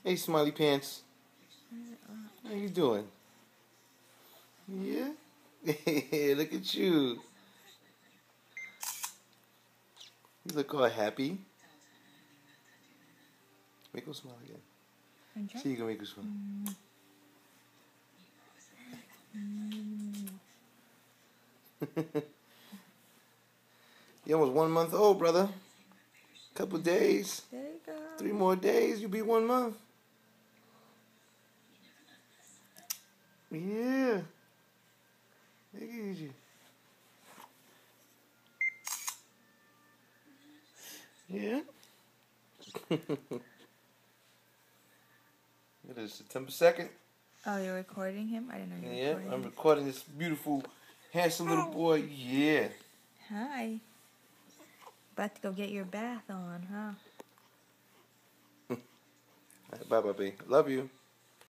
Hey, Smiley Pants. How you doing? Yeah? Look at you. You look all happy. Make him smile again. See, you can make him smile. You're almost 1 month old, brother. Couple days. There you go. 3 more days, you'll be 1 month. Yeah. Look at you. Yeah. It is September 2nd. Oh, you're recording him? I didn't know you were recording Yeah, I'm him. recording this beautiful, handsome little boy. Yeah. Hi. About to go get your bath on, huh? Bye, baby. Love you.